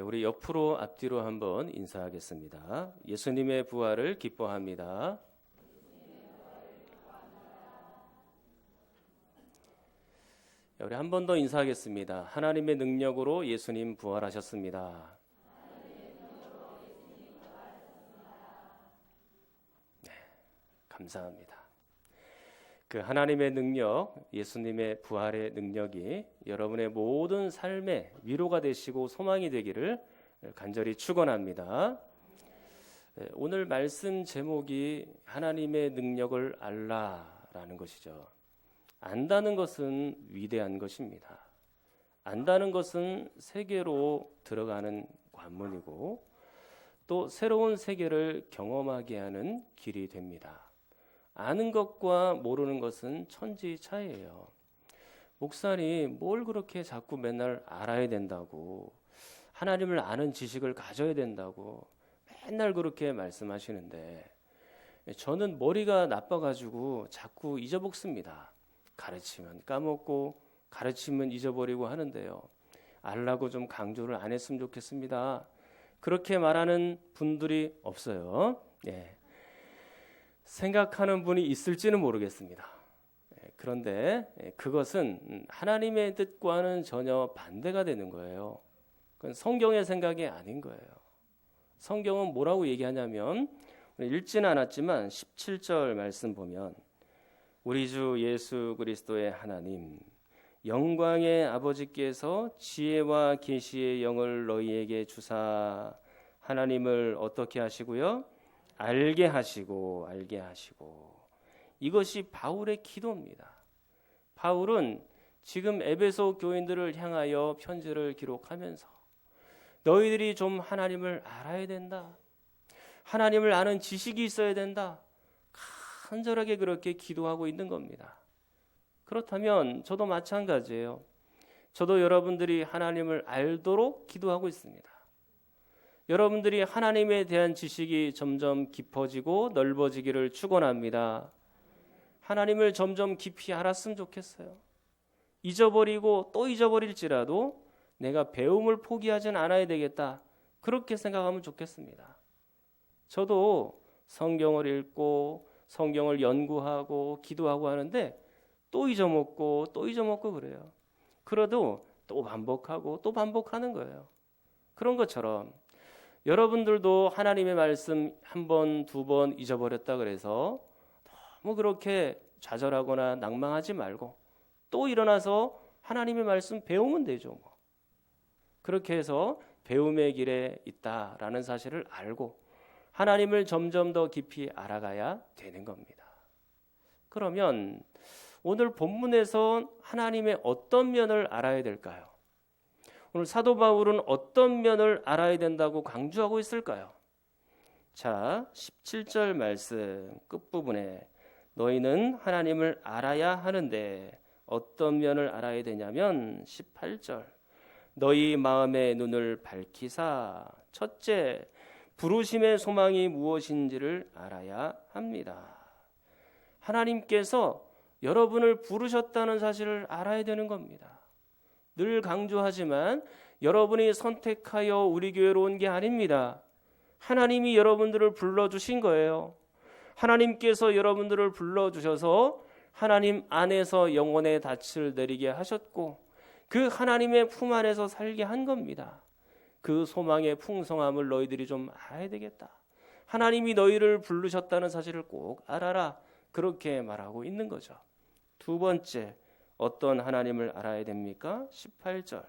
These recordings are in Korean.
우리 옆으로 앞뒤로 한번 인사하겠습니다. 예수님의 부활을 기뻐합니다. 우리 한 번 더 인사하겠습니다. 하나님의 능력으로 예수님 부활하셨습니다. 네, 감사합니다. 그 하나님의 능력, 예수님의 부활의 능력이 여러분의 모든 삶의 위로가 되시고 소망이 되기를 간절히 축원합니다. 오늘 말씀 제목이 하나님의 능력을 알라라는 것이죠. 안다는 것은 위대한 것입니다. 안다는 것은 세계로 들어가는 관문이고 또 새로운 세계를 경험하게 하는 길이 됩니다. 아는 것과 모르는 것은 천지 차이예요. 목사님, 뭘 그렇게 자꾸 맨날 알아야 된다고, 하나님을 아는 지식을 가져야 된다고 맨날 그렇게 말씀하시는데 저는 머리가 나빠가지고 자꾸 잊어먹습니다. 가르치면 까먹고 가르치면 잊어버리고 하는데요. 알라고 좀 강조를 안 했으면 좋겠습니다. 그렇게 말하는 분들이 없어요. 생각하는 분이 있을지는 모르겠습니다. 그런데 그것은 하나님의 뜻과는 전혀 반대가 되는 거예요. 그건 성경의 생각이 아닌 거예요. 성경은 뭐라고 얘기하냐면, 읽지는 않았지만 17절 말씀 보면 우리 주 예수 그리스도의 하나님 영광의 아버지께서 지혜와 계시의 영을 너희에게 주사 하나님을 어떻게 하시고요? 알게 하시고. 이것이 바울의 기도입니다. 바울은 지금 에베소 교인들을 향하여 편지를 기록하면서 너희들이 좀 하나님을 알아야 된다. 하나님을 아는 지식이 있어야 된다. 간절하게 그렇게 기도하고 있는 겁니다. 그렇다면 저도 마찬가지예요. 저도 여러분들이 하나님을 알도록 기도하고 있습니다. 여러분들이 하나님에 대한 지식이 점점 깊어지고 넓어지기를 축원합니다. 하나님을 점점 깊이 알았으면 좋겠어요. 잊어버리고 또 잊어버릴지라도 내가 배움을 포기하진 않아야 되겠다. 그렇게 생각하면 좋겠습니다. 저도 성경을 읽고 성경을 연구하고 기도하고 하는데 또 잊어먹고 그래요. 그래도 또 반복하고 또 반복하는 거예요. 그런 것처럼 여러분들도 하나님의 말씀 한 번, 두 번 잊어버렸다 그래서 너무 그렇게 좌절하거나 낭망하지 말고 또 일어나서 하나님의 말씀 배우면 되죠. 그렇게 해서 배움의 길에 있다라는 사실을 알고 하나님을 점점 더 깊이 알아가야 되는 겁니다. 그러면 오늘 본문에서 하나님의 어떤 면을 알아야 될까요? 오늘 사도 바울은 어떤 면을 알아야 된다고 강조하고 있을까요? 자, 17절 말씀 끝부분에 너희는 하나님을 알아야 하는데 어떤 면을 알아야 되냐면 18절 너희 마음의 눈을 밝히사 첫째 부르심의 소망이 무엇인지를 알아야 합니다. 하나님께서 여러분을 부르셨다는 사실을 알아야 되는 겁니다. 늘 강조하지만 여러분이 선택하여 우리 교회로 온 게 아닙니다. 하나님이 여러분들을 불러주신 거예요. 하나님께서 여러분들을 불러주셔서 하나님 안에서 영혼의 닻을 내리게 하셨고 그 하나님의 품 안에서 살게 한 겁니다. 그 소망의 풍성함을 너희들이 좀 알아야 되겠다. 하나님이 너희를 부르셨다는 사실을 꼭 알아라. 그렇게 말하고 있는 거죠. 두 번째, 어떤 하나님을 알아야 됩니까? 18절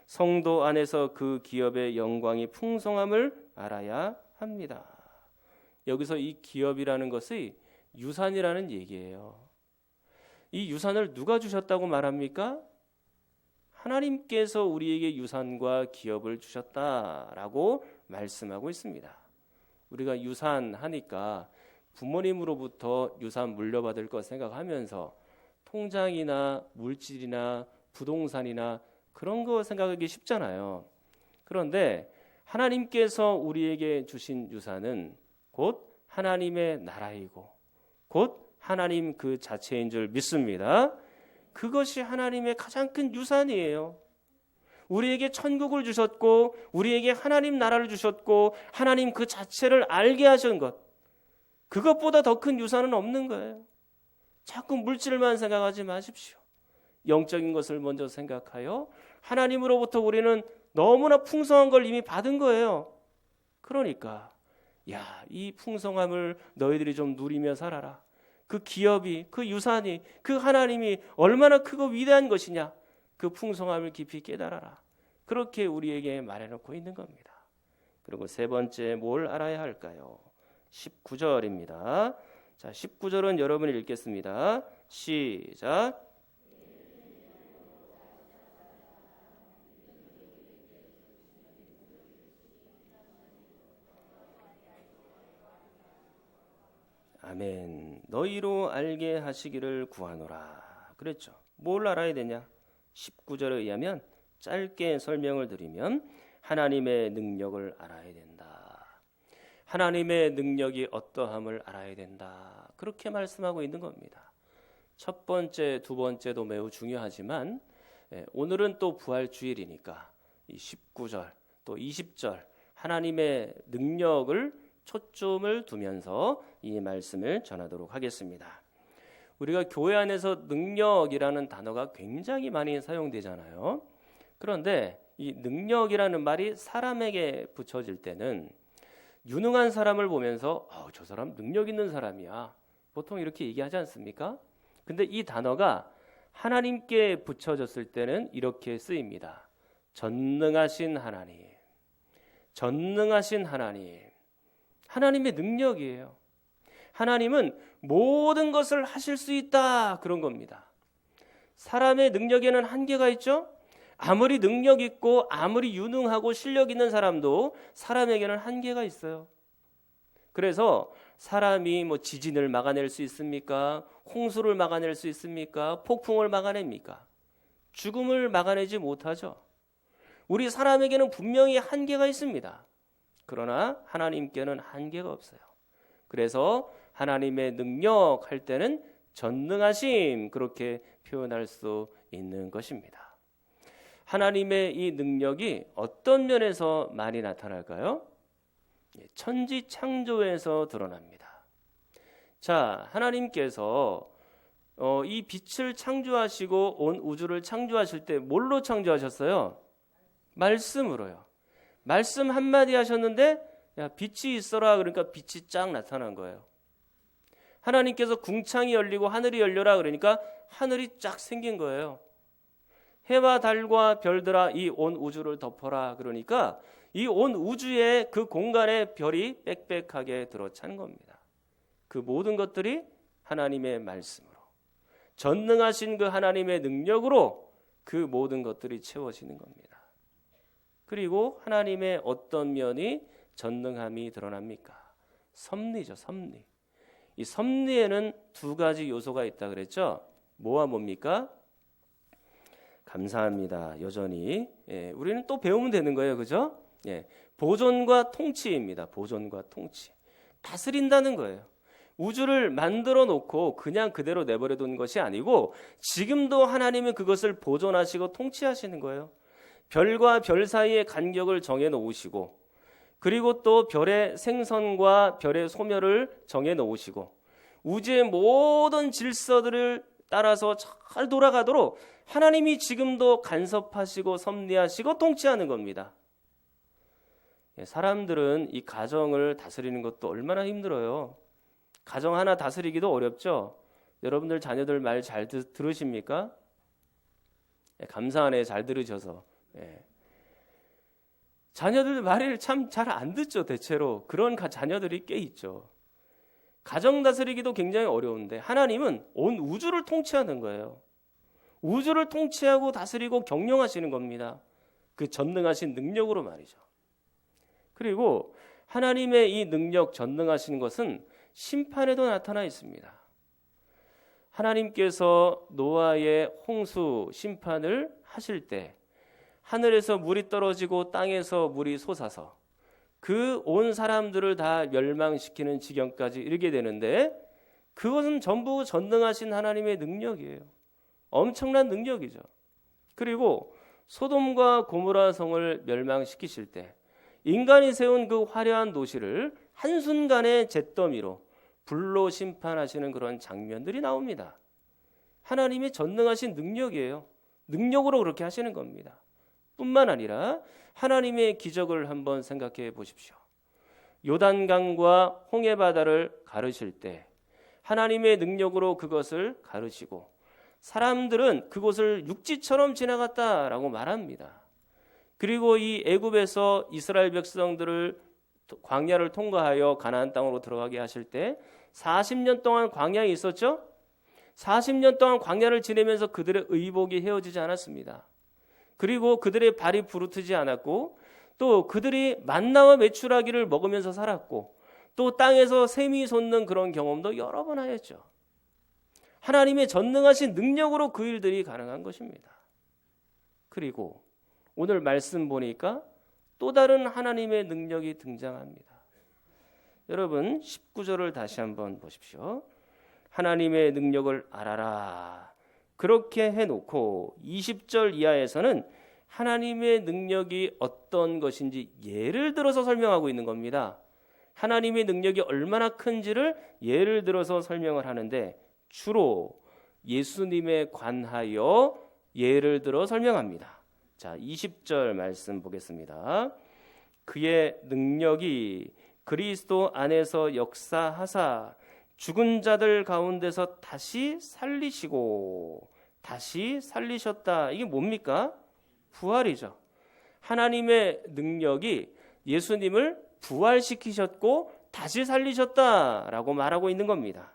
성도 안에서 그 기업의 영광이 풍성함을 알아야 합니다. 여기서 이 기업이라는 것이 유산이라는 얘기예요. 이 유산을 누가 주셨다고 말합니까? 하나님께서 우리에게 유산과 기업을 주셨다라고 말씀하고 있습니다. 우리가 유산 하니까 부모님으로부터 유산 물려받을 것 생각하면서 통장이나 물질이나 부동산이나 그런 거 생각하기 쉽잖아요. 그런데 하나님께서 우리에게 주신 유산은 곧 하나님의 나라이고 곧 하나님 그 자체인 줄 믿습니다. 그것이 하나님의 가장 큰 유산이에요. 우리에게 천국을 주셨고 우리에게 하나님 나라를 주셨고 하나님 그 자체를 알게 하신 것, 그것보다 더 큰 유산은 없는 거예요. 자꾸 물질만 생각하지 마십시오. 영적인 것을 먼저 생각하여 하나님으로부터 우리는 너무나 풍성한 걸 이미 받은 거예요. 그러니까 이 풍성함을 너희들이 좀 누리며 살아라. 그 기업이, 그 유산이, 그 하나님이 얼마나 크고 위대한 것이냐, 그 풍성함을 깊이 깨달아라. 그렇게 우리에게 말해놓고 있는 겁니다. 그리고 세 번째 뭘 알아야 할까요? 19절입니다. 자, 19절은 여러분이 읽겠습니다. 시작. 아멘. 너희로 알게 하시기를 구하노라. 그랬죠. 뭘 알아야 되냐? 19절에 의하면 짧게 설명을 드리면 하나님의 능력을 알아야 된다. 하나님의 능력이 어떠함을 알아야 된다. 그렇게 말씀하고 있는 겁니다. 첫 번째, 두 번째도 매우 중요하지만 오늘은 또 부활주일이니까 이 19절 또 20절 하나님의 능력을 초점을 두면서 이 말씀을 전하도록 하겠습니다. 우리가 교회 안에서 능력이라는 단어가 굉장히 많이 사용되잖아요. 그런데 이 능력이라는 말이 사람에게 붙여질 때는 유능한 사람을 보면서 저 사람 능력 있는 사람이야, 보통 이렇게 얘기하지 않습니까? 근데 이 단어가 하나님께 붙여졌을 때는 이렇게 쓰입니다. 전능하신 하나님, 전능하신 하나님. 하나님의 능력이에요. 하나님은 모든 것을 하실 수 있다, 그런 겁니다. 사람의 능력에는 한계가 있죠. 아무리 능력 있고 아무리 유능하고 실력 있는 사람도 사람에게는 한계가 있어요. 그래서 사람이 지진을 막아낼 수 있습니까? 홍수를 막아낼 수 있습니까? 폭풍을 막아냅니까? 죽음을 막아내지 못하죠. 우리 사람에게는 분명히 한계가 있습니다. 그러나 하나님께는 한계가 없어요. 그래서 하나님의 능력 할 때는 전능하심, 그렇게 표현할 수 있는 것입니다. 하나님의 이 능력이 어떤 면에서 많이 나타날까요? 천지 창조에서 드러납니다. 자, 하나님께서 이 빛을 창조하시고 온 우주를 창조하실 때 뭘로 창조하셨어요? 말씀으로요. 말씀 한마디 하셨는데 빛이 있어라, 그러니까 빛이 쫙 나타난 거예요. 하나님께서 궁창이 열리고 하늘이 열려라, 그러니까 하늘이 쫙 생긴 거예요. 해와 달과 별들아 이 온 우주를 덮어라, 그러니까 이 온 우주의 그 공간에 별이 빽빽하게 들어찬 겁니다. 그 모든 것들이 하나님의 말씀으로, 전능하신 그 하나님의 능력으로 그 모든 것들이 채워지는 겁니다. 그리고 하나님의 어떤 면이 전능함이 드러납니까? 섭리죠, 섭리. 이 섭리에는 두 가지 요소가 있다 그랬죠. 뭐와 뭡니까? 감사합니다. 여전히 우리는 또 배우면 되는 거예요, 그죠? 보존과 통치입니다. 보존과 통치. 다스린다는 거예요. 우주를 만들어 놓고 그냥 그대로 내버려 둔 것이 아니고 지금도 하나님은 그것을 보존하시고 통치하시는 거예요. 별과 별 사이의 간격을 정해 놓으시고, 그리고 또 별의 생선과 별의 소멸을 정해 놓으시고, 우주의 모든 질서들을 따라서 잘 돌아가도록 하나님이 지금도 간섭하시고 섭리하시고 통치하는 겁니다. 사람들은 이 가정을 다스리는 것도 얼마나 힘들어요. 가정 하나 다스리기도 어렵죠. 여러분들 자녀들 말 잘 들으십니까? 감사하네, 잘 들으셔서. 자녀들 말을 참 잘 안 듣죠. 대체로 그런 자녀들이 꽤 있죠. 가정 다스리기도 굉장히 어려운데 하나님은 온 우주를 통치하는 거예요. 우주를 통치하고 다스리고 경영하시는 겁니다. 그 전능하신 능력으로 말이죠. 그리고 하나님의 이 능력, 전능하신 것은 심판에도 나타나 있습니다. 하나님께서 노아의 홍수 심판을 하실 때 하늘에서 물이 떨어지고 땅에서 물이 솟아서 그 온 사람들을 다 멸망시키는 지경까지 이르게 되는데, 그것은 전부 전능하신 하나님의 능력이에요. 엄청난 능력이죠. 그리고 소돔과 고모라 성을 멸망시키실 때 인간이 세운 그 화려한 도시를 한순간에 잿더미로 불로 심판하시는 그런 장면들이 나옵니다. 하나님이 전능하신 능력이에요. 능력으로 그렇게 하시는 겁니다. 뿐만 아니라 하나님의 기적을 한번 생각해 보십시오. 요단강과 홍해바다를 가르실 때 하나님의 능력으로 그것을 가르시고 사람들은 그곳을 육지처럼 지나갔다라고 말합니다. 그리고 이 애굽에서 이스라엘 백성들을 광야를 통과하여 가나안 땅으로 들어가게 하실 때 40년 동안 광야에 있었죠? 40년 동안 광야를 지내면서 그들의 의복이 헤어지지 않았습니다. 그리고 그들의 발이 부르트지 않았고 또 그들이 만나와 메추라기를 먹으면서 살았고 또 땅에서 샘이 솟는 그런 경험도 여러 번 하였죠. 하나님의 전능하신 능력으로 그 일들이 가능한 것입니다. 그리고 오늘 말씀 보니까 또 다른 하나님의 능력이 등장합니다. 여러분 19절을 다시 한번 보십시오. 하나님의 능력을 알아라. 그렇게 해놓고 20절 이하에서는 하나님의 능력이 어떤 것인지 예를 들어서 설명하고 있는 겁니다. 하나님의 능력이 얼마나 큰지를 예를 들어서 설명을 하는데 주로 예수님에 관하여 예를 들어 설명합니다. 자, 20절 말씀 보겠습니다. 그의 능력이 그리스도 안에서 역사하사 죽은 자들 가운데서 다시 살리시고 다시 살리셨다. 이게 뭡니까? 부활이죠. 하나님의 능력이 예수님을 부활시키셨고 다시 살리셨다라고 말하고 있는 겁니다.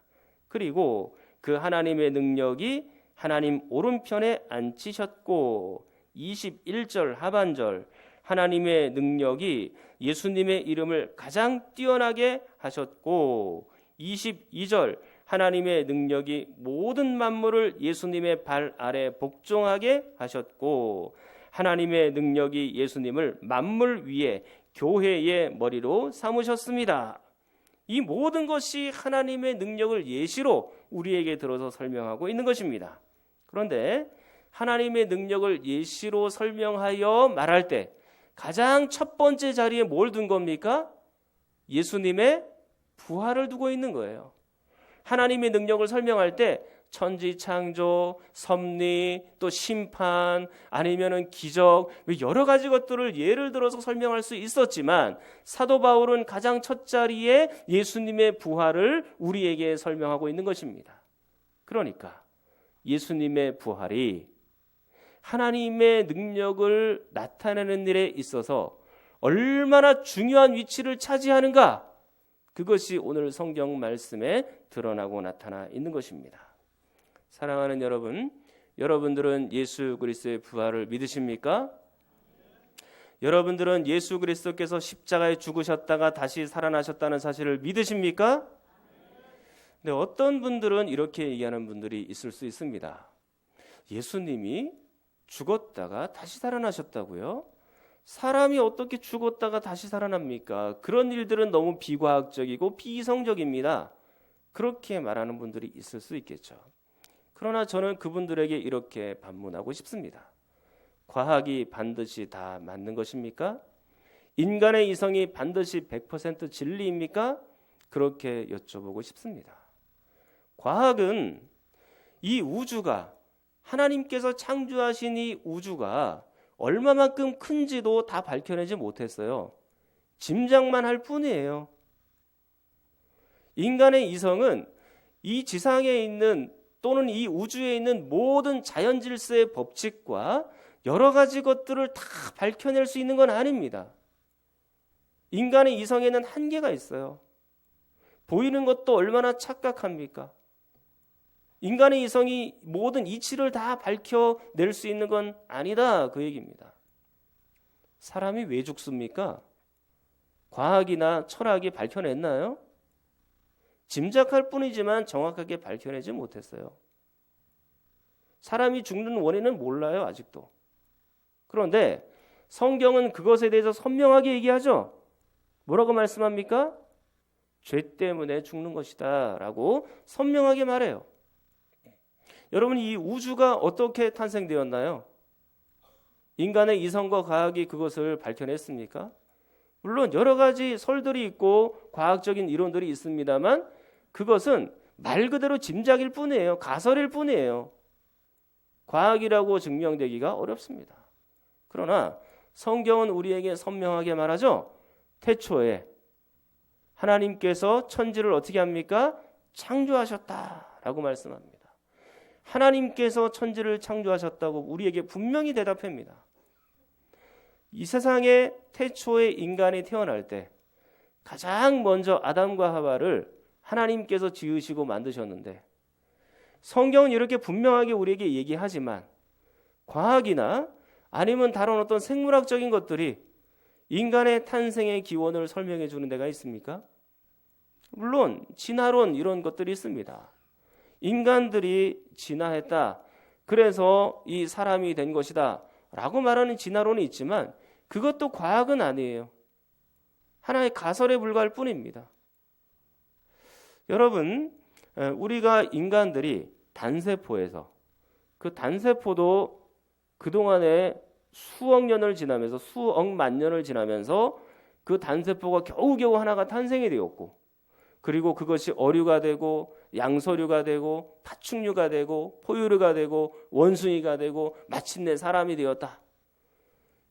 그리고 그 하나님의 능력이 하나님 오른편에 앉히셨고 21절 하반절 하나님의 능력이 예수님의 이름을 가장 뛰어나게 하셨고 22절 하나님의 능력이 모든 만물을 예수님의 발 아래 복종하게 하셨고 하나님의 능력이 예수님을 만물 위에 교회의 머리로 삼으셨습니다. 이 모든 것이 하나님의 능력을 예시로 우리에게 들어서 설명하고 있는 것입니다. 그런데 하나님의 능력을 예시로 설명하여 말할 때 가장 첫 번째 자리에 뭘 둔 겁니까? 예수님의 부활을 두고 있는 거예요. 하나님의 능력을 설명할 때 천지 창조, 섭리, 또 심판, 아니면은 기적, 여러 가지 것들을 예를 들어서 설명할 수 있었지만 사도 바울은 가장 첫 자리에 예수님의 부활을 우리에게 설명하고 있는 것입니다. 그러니까 예수님의 부활이 하나님의 능력을 나타내는 일에 있어서 얼마나 중요한 위치를 차지하는가, 그것이 오늘 성경 말씀에 드러나고 나타나 있는 것입니다. 사랑하는 여러분, 여러분들은 예수 그리스도의 부활을 믿으십니까? 여러분들은 예수 그리스도께서 십자가에 죽으셨다가 다시 살아나셨다는 사실을 믿으십니까? 네, 어떤 분들은 이렇게 얘기하는 분들이 있을 수 있습니다. 예수님이 죽었다가 다시 살아나셨다고요? 사람이 어떻게 죽었다가 다시 살아납니까? 그런 일들은 너무 비과학적이고 비이성적입니다. 그렇게 말하는 분들이 있을 수 있겠죠. 그러나 저는 그분들에게 이렇게 반문하고 싶습니다. 과학이 반드시 다 맞는 것입니까? 인간의 이성이 반드시 100% 진리입니까? 그렇게 여쭤보고 싶습니다. 과학은 이 우주가, 하나님께서 창조하신 이 우주가 얼마만큼 큰지도 다 밝혀내지 못했어요. 짐작만 할 뿐이에요. 인간의 이성은 이 지상에 있는 또는 이 우주에 있는 모든 자연 질서의 법칙과 여러 가지 것들을 다 밝혀낼 수 있는 건 아닙니다. 인간의 이성에는 한계가 있어요. 보이는 것도 얼마나 착각합니까? 인간의 이성이 모든 이치를 다 밝혀낼 수 있는 건 아니다, 그 얘기입니다. 사람이 왜 죽습니까? 과학이나 철학이 밝혀냈나요? 짐작할 뿐이지만 정확하게 밝혀내지 못했어요. 사람이 죽는 원인은 몰라요, 아직도. 그런데 성경은 그것에 대해서 선명하게 얘기하죠. 뭐라고 말씀합니까? 죄 때문에 죽는 것이다 라고 선명하게 말해요. 여러분, 이 우주가 어떻게 탄생되었나요? 인간의 이성과 과학이 그것을 밝혀냈습니까? 물론 여러 가지 설들이 있고 과학적인 이론들이 있습니다만 그것은 말 그대로 짐작일 뿐이에요. 가설일 뿐이에요. 과학이라고 증명되기가 어렵습니다. 그러나 성경은 우리에게 선명하게 말하죠. 태초에 하나님께서 천지를 어떻게 합니까? 창조하셨다라고 말씀합니다. 하나님께서 천지를 창조하셨다고 우리에게 분명히 대답합니다. 이 세상에 태초에 인간이 태어날 때 가장 먼저 아담과 하와를 하나님께서 지으시고 만드셨는데 성경은 이렇게 분명하게 우리에게 얘기하지만 과학이나 아니면 다른 어떤 생물학적인 것들이 인간의 탄생의 기원을 설명해 주는 데가 있습니까? 물론 진화론 이런 것들이 있습니다. 인간들이 진화했다. 그래서 이 사람이 된 것이다. 라고 말하는 진화론이 있지만 그것도 과학은 아니에요. 하나의 가설에 불과할 뿐입니다. 여러분, 우리가 인간들이 단세포에서 그 단세포도 그동안에 수억 년을 지나면서 수억만 년을 지나면서 그 단세포가 겨우겨우 하나가 탄생이 되었고 그리고 그것이 어류가 되고 양서류가 되고 파충류가 되고 포유류가 되고 원숭이가 되고 마침내 사람이 되었다.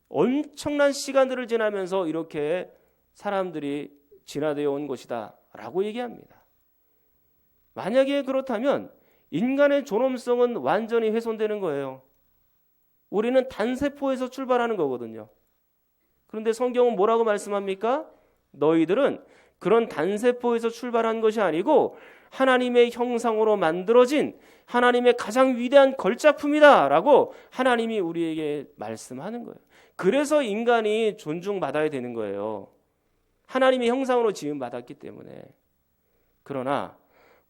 엄청난 시간들을 지나면서 이렇게 사람들이 진화되어 온 것이다 라고 얘기합니다. 만약에 그렇다면 인간의 존엄성은 완전히 훼손되는 거예요. 우리는 단세포에서 출발하는 거거든요. 그런데 성경은 뭐라고 말씀합니까? 너희들은 그런 단세포에서 출발한 것이 아니고 하나님의 형상으로 만들어진 하나님의 가장 위대한 걸작품이다 라고 하나님이 우리에게 말씀하는 거예요. 그래서 인간이 존중받아야 되는 거예요. 하나님의 형상으로 지음받았기 때문에. 그러나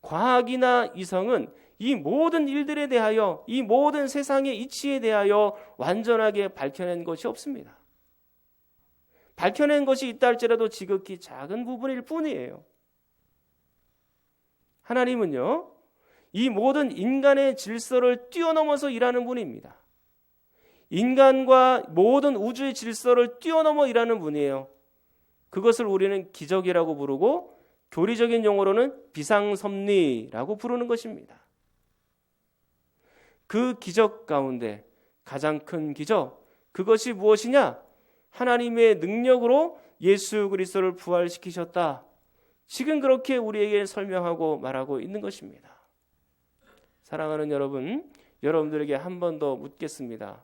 과학이나 이성은 이 모든 일들에 대하여 이 모든 세상의 이치에 대하여 완전하게 밝혀낸 것이 없습니다. 밝혀낸 것이 있다 할지라도 지극히 작은 부분일 뿐이에요. 하나님은요, 이 모든 인간의 질서를 뛰어넘어서 일하는 분입니다. 인간과 모든 우주의 질서를 뛰어넘어 일하는 분이에요. 그것을 우리는 기적이라고 부르고 교리적인 용어로는 비상섭리라고 부르는 것입니다. 그 기적 가운데 가장 큰 기적, 그것이 무엇이냐? 하나님의 능력으로 예수 그리스도를 부활시키셨다. 지금 그렇게 우리에게 설명하고 말하고 있는 것입니다. 사랑하는 여러분, 여러분들에게 한 번 더 묻겠습니다.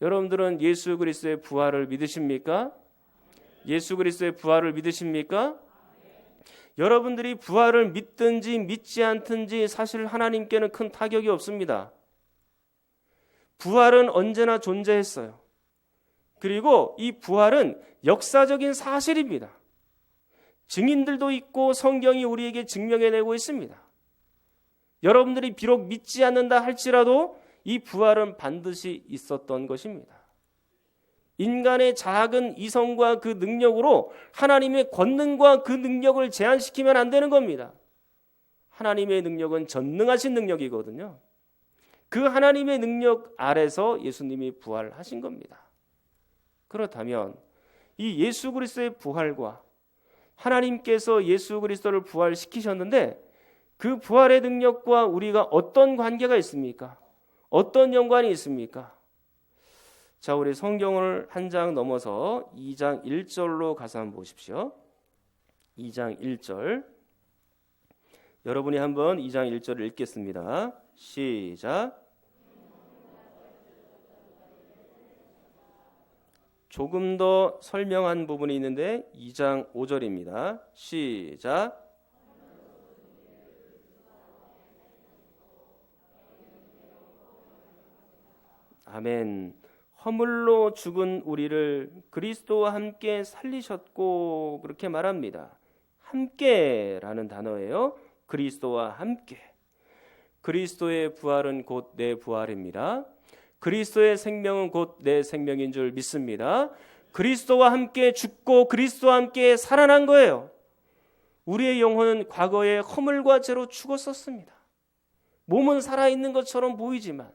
여러분들은 예수 그리스도의 부활을 믿으십니까? 예수 그리스도의 부활을 믿으십니까? 여러분들이 부활을 믿든지 믿지 않든지 사실 하나님께는 큰 타격이 없습니다. 부활은 언제나 존재했어요. 그리고 이 부활은 역사적인 사실입니다. 증인들도 있고 성경이 우리에게 증명해내고 있습니다. 여러분들이 비록 믿지 않는다 할지라도 이 부활은 반드시 있었던 것입니다. 인간의 작은 이성과 그 능력으로 하나님의 권능과 그 능력을 제한시키면 안 되는 겁니다. 하나님의 능력은 전능하신 능력이거든요. 그 하나님의 능력 아래서 예수님이 부활하신 겁니다. 그렇다면 이 예수 그리스도의 부활과 하나님께서 예수 그리스도를 부활시키셨는데 그 부활의 능력과 우리가 어떤 관계가 있습니까? 어떤 연관이 있습니까? 자, 우리 성경을 한 장 넘어서 2장 1절로 가서 한번 보십시오. 2장 1절. 여러분이 한번 2장 1절을 읽겠습니다. 시작. 조금 더 설명한 부분이 있는데 2장 5절입니다. 시작. 아멘. 허물로 죽은 우리를 그리스도와 함께 살리셨고 그렇게 말합니다. 함께라는 단어예요. 그리스도와 함께. 그리스도의 부활은 곧 내 부활입니다. 그리스도의 생명은 곧 내 생명인 줄 믿습니다. 그리스도와 함께 죽고 그리스도와 함께 살아난 거예요. 우리의 영혼은 과거에 허물과 죄로 죽었었습니다. 몸은 살아있는 것처럼 보이지만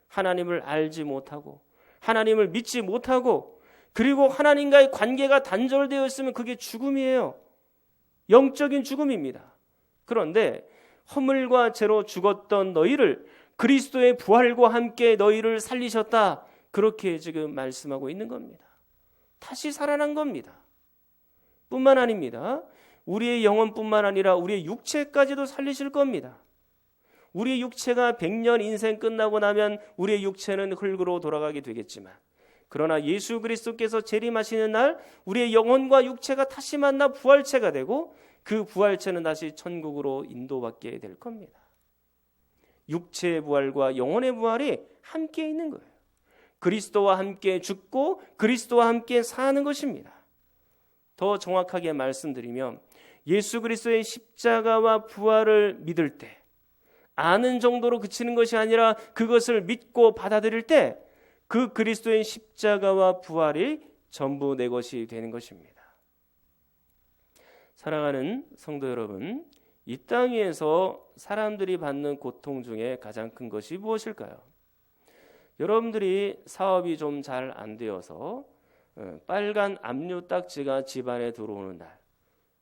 하나님을 알지 못하고 하나님을 믿지 못하고 그리고 하나님과의 관계가 단절되어 있으면 그게 죽음이에요. 영적인 죽음입니다. 그런데 허물과 죄로 죽었던 너희를 그리스도의 부활과 함께 너희를 살리셨다. 그렇게 지금 말씀하고 있는 겁니다. 다시 살아난 겁니다. 뿐만 아닙니다. 우리의 영혼뿐만 아니라 우리의 육체까지도 살리실 겁니다. 우리의 육체가 100년 인생 끝나고 나면 우리의 육체는 흙으로 돌아가게 되겠지만 그러나 예수 그리스도께서 재림하시는 날 우리의 영혼과 육체가 다시 만나 부활체가 되고 그 부활체는 다시 천국으로 인도받게 될 겁니다. 육체의 부활과 영혼의 부활이 함께 있는 거예요. 그리스도와 함께 죽고 그리스도와 함께 사는 것입니다. 더 정확하게 말씀드리면 예수 그리스도의 십자가와 부활을 믿을 때 아는 정도로 그치는 것이 아니라 그것을 믿고 받아들일 때 그 그리스도의 십자가와 부활이 전부 내 것이 되는 것입니다. 사랑하는 성도 여러분, 이 땅 위에서 사람들이 받는 고통 중에 가장 큰 것이 무엇일까요? 여러분들이 사업이 좀 잘 안 되어서 빨간 압류 딱지가 집안에 들어오는 날,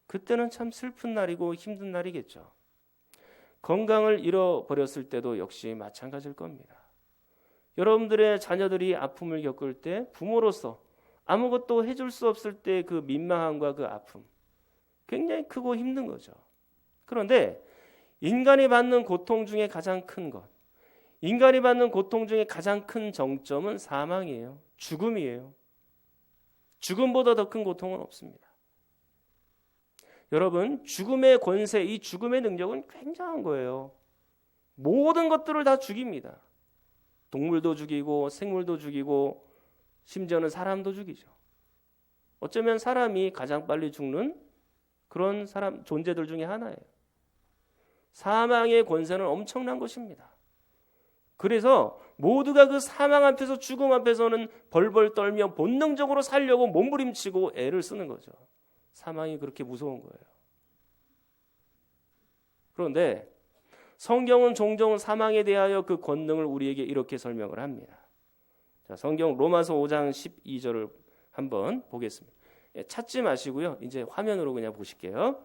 그때는 참 슬픈 날이고 힘든 날이겠죠. 건강을 잃어버렸을 때도 역시 마찬가지일 겁니다. 여러분들의 자녀들이 아픔을 겪을 때 부모로서 아무것도 해줄 수 없을 때 그 민망함과 그 아픔, 굉장히 크고 힘든 거죠. 그런데 인간이 받는 고통 중에 가장 큰 것, 인간이 받는 고통 중에 가장 큰 정점은 사망이에요. 죽음이에요. 죽음보다 더 큰 고통은 없습니다. 여러분, 죽음의 권세, 이 죽음의 능력은 굉장한 거예요. 모든 것들을 다 죽입니다. 동물도 죽이고 생물도 죽이고 심지어는 사람도 죽이죠. 어쩌면 사람이 가장 빨리 죽는 그런 존재들 중에 하나예요. 사망의 권세는 엄청난 것입니다. 그래서 모두가 그 사망 앞에서 죽음 앞에서는 벌벌 떨며 본능적으로 살려고 몸부림치고 애를 쓰는 거죠. 사망이 그렇게 무서운 거예요. 그런데 성경은 종종 사망에 대하여 그 권능을 우리에게 이렇게 설명을 합니다. 자, 성경 로마서 5장 12절을 한번 보겠습니다. 찾지 마시고요. 이제 화면으로 그냥 보실게요.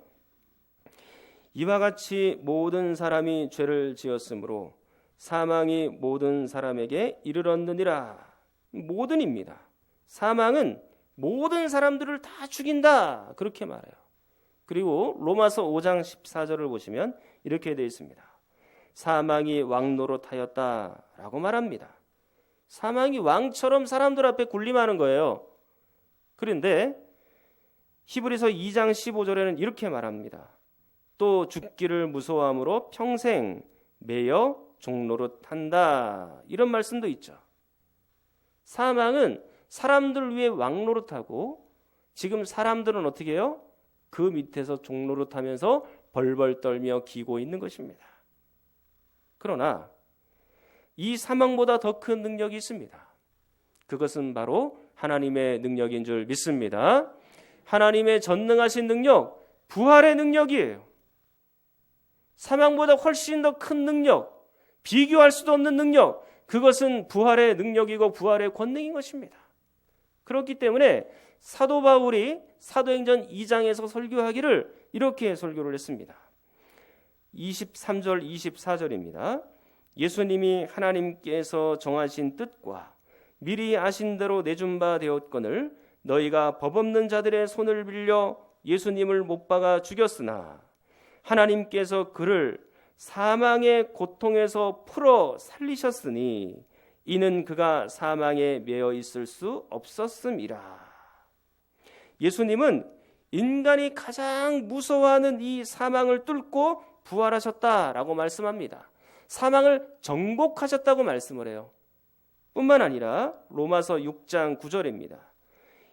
이와 같이 모든 사람이 죄를 지었으므로 사망이 모든 사람에게 이르렀느니라. 모든입니다. 사망은 모든 사람들을 다 죽인다. 그렇게 말해요. 그리고 로마서 5장 14절을 보시면 이렇게 되어 있습니다. 사망이 왕노릇하였다라고 말합니다. 사망이 왕처럼 사람들 앞에 군림하는 거예요. 그런데 히브리서 2장 15절에는 이렇게 말합니다. 또 죽기를 무서워함으로 평생 매여 종노릇한다. 이런 말씀도 있죠. 사망은 사람들 위에 왕노릇하고 지금 사람들은 어떻게 해요? 그 밑에서 종노릇하면서 벌벌 떨며 기고 있는 것입니다. 그러나 이 사망보다 더 큰 능력이 있습니다. 그것은 바로 하나님의 능력인 줄 믿습니다. 하나님의 전능하신 능력, 부활의 능력이에요. 사망보다 훨씬 더 큰 능력, 비교할 수도 없는 능력, 그것은 부활의 능력이고 부활의 권능인 것입니다. 그렇기 때문에 사도 바울이 사도행전 2장에서 설교하기를 이렇게 설교를 했습니다. 23절 24절입니다. 예수님이 하나님께서 정하신 뜻과 미리 아신 대로 내준 바 되었거늘 너희가 법 없는 자들의 손을 빌려 예수님을 못 박아 죽였으나 하나님께서 그를 사망의 고통에서 풀어 살리셨으니 이는 그가 사망에 매여 있을 수 없었음이라. 예수님은 인간이 가장 무서워하는 이 사망을 뚫고 부활하셨다라고 말씀합니다. 사망을 정복하셨다고 말씀을 해요. 뿐만 아니라 로마서 6장 9절입니다.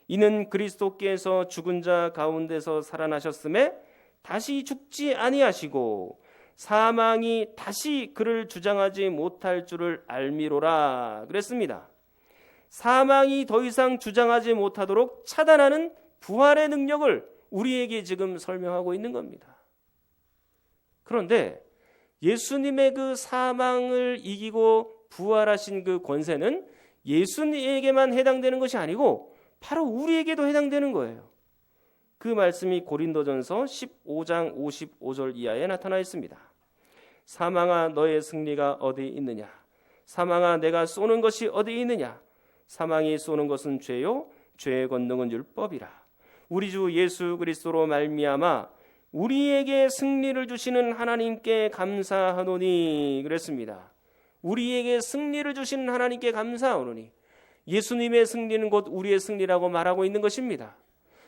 이는 그리스도께서 죽은 자 가운데서 살아나셨음에 다시 죽지 아니하시고 사망이 다시 그를 주장하지 못할 줄을 알미로라 그랬습니다. 사망이 더 이상 주장하지 못하도록 차단하는 부활의 능력을 우리에게 지금 설명하고 있는 겁니다. 그런데 예수님의 그 사망을 이기고 부활하신 그 권세는 예수님에게만 해당되는 것이 아니고 바로 우리에게도 해당되는 거예요. 그 말씀이 고린도전서 15장 55절 이하에 나타나 있습니다. 사망아 너의 승리가 어디 있느냐? 사망아 내가 쏘는 것이 어디 있느냐? 사망이 쏘는 것은 죄요 죄의 권능은 율법이라. 우리 주 예수 그리스도로 말미암아 우리에게 승리를 주시는 하나님께 감사하노니 그랬습니다. 우리에게 승리를 주시는 하나님께 감사하노니, 예수님의 승리는 곧 우리의 승리라고 말하고 있는 것입니다.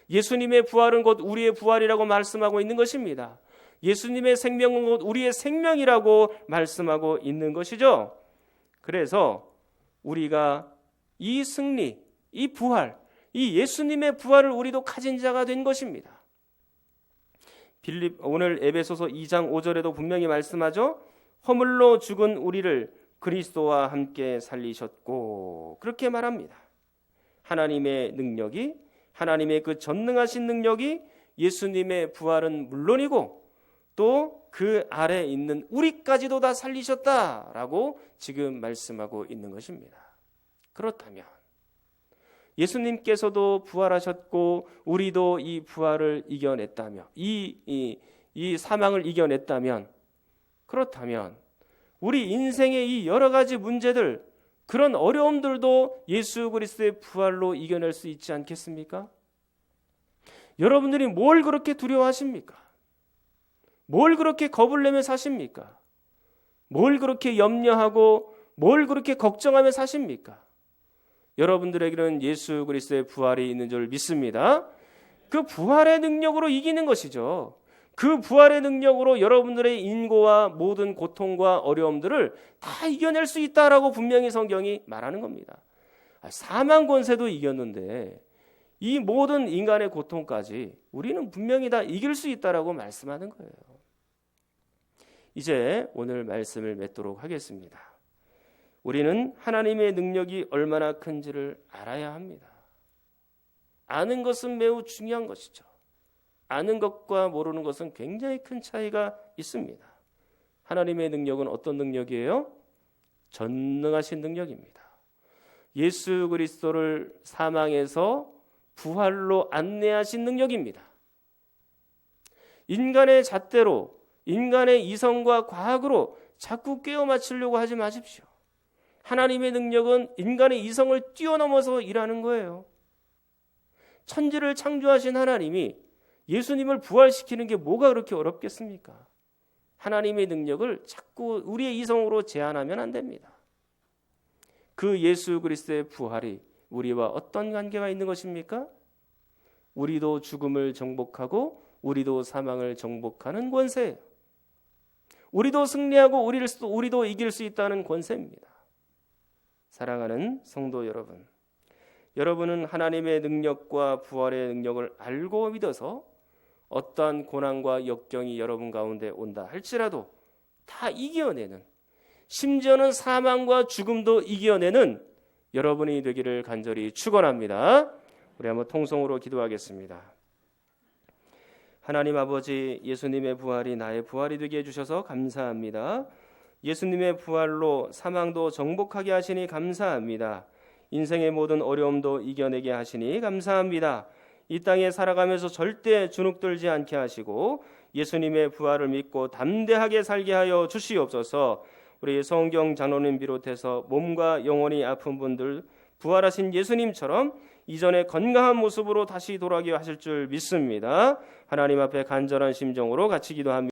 예수님의 부활은 곧 우리의 부활이라고 말씀하고 있는 것입니다. 예수님의 생명은 곧 우리의 생명이라고 말씀하고 있는 것이죠. 그래서 우리가 이 승리, 이 부활, 이 예수님의 부활을 우리도 가진 자가 된 것입니다. 오늘 에베소서 2장 5절에도 분명히 말씀하죠. 허물로 죽은 우리를 그리스도와 함께 살리셨고, 그렇게 말합니다. 하나님의 능력이, 하나님의 그 전능하신 능력이 예수님의 부활은 물론이고 또 그 아래에 있는 우리까지도 다 살리셨다라고 지금 말씀하고 있는 것입니다. 그렇다면 예수님께서도 부활하셨고 우리도 이 부활을 이겨냈다며 이 사망을 이겨냈다면, 그렇다면 우리 인생의 이 여러 가지 문제들, 그런 어려움들도 예수 그리스도의 부활로 이겨낼 수 있지 않겠습니까? 여러분들이 뭘 그렇게 두려워하십니까? 뭘 그렇게 겁을 내며 사십니까? 뭘 그렇게 염려하고 뭘 그렇게 걱정하며 사십니까? 여러분들에게는 예수 그리스도의 부활이 있는 줄 믿습니다. 그 부활의 능력으로 이기는 것이죠. 그 부활의 능력으로 여러분들의 인고와 모든 고통과 어려움들을 다 이겨낼 수 있다라고 분명히 성경이 말하는 겁니다. 사망 권세도 이겼는데 이 모든 인간의 고통까지 우리는 분명히 다 이길 수 있다라고 말씀하는 거예요. 이제 오늘 말씀을 맺도록 하겠습니다. 우리는 하나님의 능력이 얼마나 큰지를 알아야 합니다. 아는 것은 매우 중요한 것이죠. 아는 것과 모르는 것은 굉장히 큰 차이가 있습니다. 하나님의 능력은 어떤 능력이에요? 전능하신 능력입니다. 예수 그리스도를 사망에서 부활로 안내하신 능력입니다. 인간의 잣대로, 인간의 이성과 과학으로 자꾸 꿰어 맞추려고 하지 마십시오. 하나님의 능력은 인간의 이성을 뛰어넘어서 일하는 거예요. 천지를 창조하신 하나님이 예수님을 부활시키는 게 뭐가 그렇게 어렵겠습니까? 하나님의 능력을 자꾸 우리의 이성으로 제한하면 안 됩니다. 그 예수 그리스도의 부활이 우리와 어떤 관계가 있는 것입니까? 우리도 죽음을 정복하고 우리도 사망을 정복하는 권세예요. 우리도 승리하고 우리도 이길 수 있다는 권세입니다. 사랑하는 성도 여러분, 여러분은 하나님의 능력과 부활의 능력을 알고 믿어서 어떠한 고난과 역경이 여러분 가운데 온다 할지라도 다 이겨내는, 심지어는 사망과 죽음도 이겨내는 여러분이 되기를 간절히 축원합니다. 우리 한번 통성으로 기도하겠습니다. 하나님 아버지, 예수님의 부활이 나의 부활이 되게 해주셔서 감사합니다. 예수님의 부활로 사망도 정복하게 하시니 감사합니다. 인생의 모든 어려움도 이겨내게 하시니 감사합니다. 이 땅에 살아가면서 절대 주눅들지 않게 하시고 예수님의 부활을 믿고 담대하게 살게 하여 주시옵소서. 우리 성경 장로님 비롯해서 몸과 영혼이 아픈 분들 부활하신 예수님처럼 이전의 건강한 모습으로 다시 돌아오게 하실 줄 믿습니다. 하나님 앞에 간절한 심정으로 같이 기도합니다.